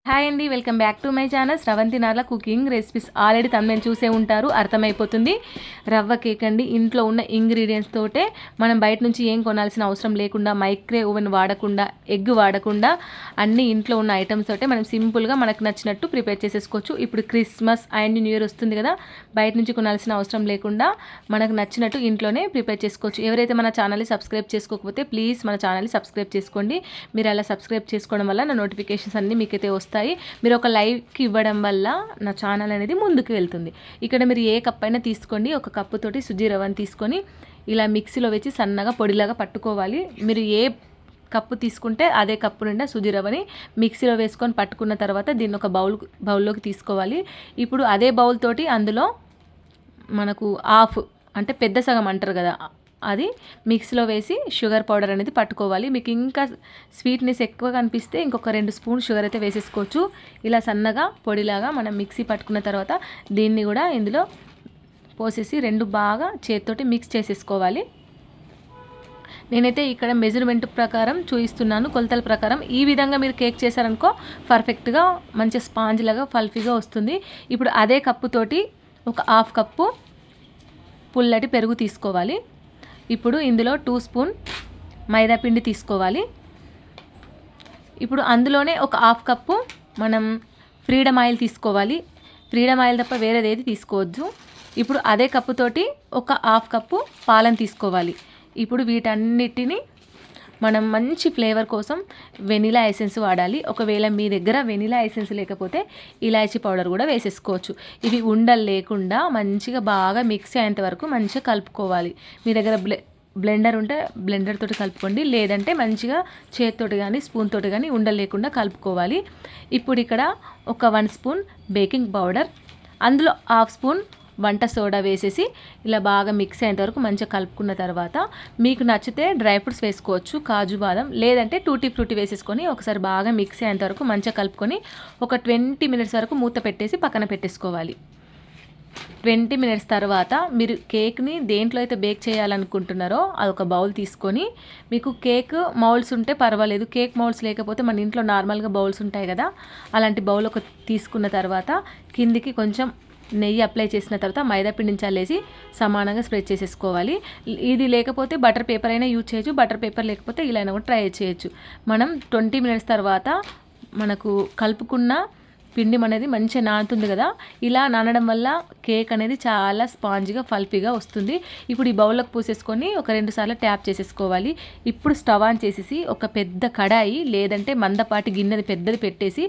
Hi అండి, welcome back to my channel Sravanthi Narla cooking recipes. Already తమిళ చూసే ఉంటారు, అర్థమైపోతుంది. రవ్వ కేక్ అండి. ఇంట్లో ఉన్న ఇంగ్రీడియంట్స్ తోటే మనం బయట నుంచి ఏం కొనాల్సిన అవసరం లేకుండా, మైక్రోవేవ్ ఓవెన్ వాడకుండా, ఎగ్ వాడకుండా, అన్ని ఇంట్లో ఉన్న ఐటమ్స్ తోటే మనం సింపుల్గా మనకు నచ్చినట్టు ప్రిపేర్ చేసేసుకోవచ్చు. ఇప్పుడు క్రిస్మస్ అండ్ న్యూ ఇయర్ వస్తుంది కదా, బయట నుంచి కొనాల్సిన అవసరం లేకుండా మనకు నచ్చినట్టు ఇంట్లోనే ప్రిపేర్ చేసుకోవచ్చు. ఎవరైతే మన ఛానల్ని సబ్స్క్రైబ్ చేసుకోకపోతే ప్లీజ్ మన ఛానల్ని సబ్స్క్రైబ్ చేసుకోండి. మీరు అలా సబ్స్క్రైబ్ చేసుకోవడం వల్ల నా నోటిఫికేషన్స్ అన్నీ మీకైతే వస్తాయి. మీరు ఒక లైక్ ఇవ్వడం వల్ల నా ఛానల్ అనేది ముందుకు వెళ్తుంది. ఇక్కడ మీరు ఏ కప్ అయినా తీసుకోండి. ఒక కప్పుతోటి సుజీ రవ్వని తీసుకొని ఇలా మిక్సీలో వేసి సన్నగా పొడిలాగా పట్టుకోవాలి. మీరు ఏ కప్పు తీసుకుంటే అదే కప్పు నిండా సుజీ రవ్వని మిక్సీలో వేసుకొని పట్టుకున్న తర్వాత దీన్ని ఒక బౌల్లోకి తీసుకోవాలి. ఇప్పుడు అదే బౌల్ తోటి అందులో మనకు హాఫ్ అంటే పెద్ద సగం అంటారు కదా, అది మిక్సీలో వేసి షుగర్ పౌడర్ అనేది పట్టుకోవాలి. మీకు ఇంకా స్వీట్నెస్ ఎక్కువగా అనిపిస్తే ఇంకొక 2 స్పూన్ షుగర్ అయితే వేసేసుకోవచ్చు. ఇలా సన్నగా పొడిలాగా మనం మిక్సీ పట్టుకున్న తర్వాత దీన్ని కూడా ఇందులో పోసేసి రెండు బాగా చేతితోటి మిక్స్ చేసేసుకోవాలి. నేనైతే ఇక్కడ మెజర్మెంట్ ప్రకారం చూపిస్తున్నాను, కొలతల ప్రకారం. ఈ విధంగా మీరు కేక్ చేశారనుకో పర్ఫెక్ట్గా మంచి స్పాంజ్ లాగా ఫల్ఫీగా వస్తుంది. ఇప్పుడు అదే కప్పుతోటి ఒక హాఫ్ కప్పు పుల్లటి పెరుగు తీసుకోవాలి. ఇప్పుడు ఇందులో 2 స్పూన్ మైదా పిండి తీసుకోవాలి. ఇప్పుడు అందులోనే ఒక హాఫ్ కప్పు మనం ఫ్రీడమ్ ఆయిల్ తీసుకోవాలి. ఫ్రీడమ్ ఆయిల్ తప్ప వేరేదేది తీసుకోవద్దు. ఇప్పుడు అదే కప్పుతోటి ఒక హాఫ్ కప్పు పాలను తీసుకోవాలి. ఇప్పుడు వీటన్నిటిని మనం మంచి ఫ్లేవర్ కోసం వెనిలా ఎసెన్స్ వాడాలి. ఒకవేళ మీ దగ్గర వెనిలా ఎసెన్స్ లేకపోతే ఇలాచీ పౌడర్ కూడా వేసేసుకోవచ్చు. ఇవి ఉండలు లేకుండా మంచిగా బాగా మిక్స్ అయ్యేంత వరకు మంచిగా కలుపుకోవాలి. మీ దగ్గర బ్లెండర్ ఉంటే బ్లెండర్ తోటి కలుపుకోండి, లేదంటే మంచిగా చేతితోటి కానీ స్పూన్ తోటి కానీ ఉండలు లేకుండా కలుపుకోవాలి. ఇప్పుడు ఇక్కడ ఒక 1 స్పూన్ బేకింగ్ పౌడర్, అందులో హాఫ్ స్పూన్ వంట సోడా వేసేసి ఇలా బాగా మిక్స్ అయ్యేంత వరకు మంచిగా కలుపుకున్న తర్వాత మీకు నచ్చితే డ్రై ఫ్రూట్స్ వేసుకోవచ్చు, కాజు బాదం, లేదంటే టూటీ ఫ్రూటీ వేసేసుకొని ఒకసారి బాగా మిక్స్ అయ్యేంత వరకు మంచిగా కలుపుకొని ఒక 20 మినిట్స్ వరకు మూత పెట్టేసి పక్కన పెట్టేసుకోవాలి. 20 మినిట్స్ తర్వాత మీరు కేక్ని దేంట్లో అయితే బేక్ చేయాలనుకుంటున్నారో అదొక బౌల్ తీసుకొని, మీకు కేక్ మౌల్డ్స్ ఉంటే పర్వాలేదు, కేక్ మౌల్డ్స్ లేకపోతే మన ఇంట్లో నార్మల్గా బౌల్స్ ఉంటాయి కదా, అలాంటి బౌల్ ఒక తీసుకున్న తర్వాత కిందికి కొంచెం నెయ్యి అప్లై చేసిన తర్వాత మైదా పిండిని చల్లేసి సమానంగా స్ప్రెడ్ చేసేసుకోవాలి. ఇది లేకపోతే బటర్ పేపర్ అయినా యూజ్ చేయొచ్చు, బటర్ పేపర్ లేకపోతే ఇలా అయినా కూడా ట్రై చేయొచ్చు. మనం 20 మినిట్స్ తర్వాత మనకు కలుపుకున్న పిండి అనేది మంచిగా నానుతుంది కదా, ఇలా నానడం వల్ల కేక్ అనేది చాలా స్పాంజ్గా ఫల్ఫీగా వస్తుంది. ఇప్పుడు ఈ బౌల్లోకి పూసేసుకొని ఒక 2 సార్లు ట్యాప్ చేసేసుకోవాలి. ఇప్పుడు స్టవ్ ఆన్ చేసేసి ఒక పెద్ద కడాయి లేదంటే మందపాటి గిన్నెది పెద్దది పెట్టేసి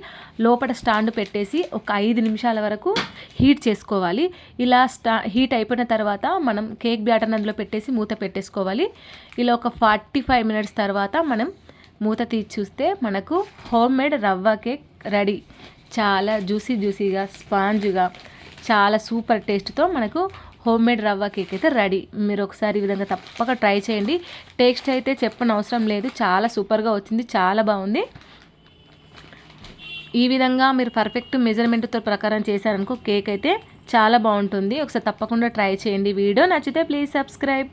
లోపల స్టాండ్ పెట్టేసి ఒక 5 నిమిషాల వరకు హీట్ చేసుకోవాలి. ఇలా హీట్ అయిపోయిన తర్వాత మనం కేక్ బ్యాటర్ అందులో పెట్టేసి మూత పెట్టేసుకోవాలి. ఇలా ఒక 45 మినిట్స్ తర్వాత మనం మూత తీసి చూస్తే మనకు హోమ్ మేడ్ రవ్వ కేక్ రెడీ. చాలా జ్యూసీగా స్పాంజ్గా చాలా సూపర్ టేస్ట్తో మనకు హోమ్ మేడ్ రవ్వ కేక్ అయితే రెడీ. మీరు ఒకసారి ఈ విధంగా తప్పక ట్రై చేయండి. టేస్ట్ అయితే చెప్పని అవసరం లేదు, చాలా సూపర్గా వచ్చింది, చాలా బాగుంది. ఈ విధంగా మీరు పర్ఫెక్ట్ మెజర్మెంట్తో ప్రకారం చేశారనుకో కేక్ అయితే చాలా బాగుంటుంది. ఒకసారి తప్పకుండా ట్రై చేయండి. వీడియో నచ్చితే ప్లీజ్ సబ్స్క్రైబ్.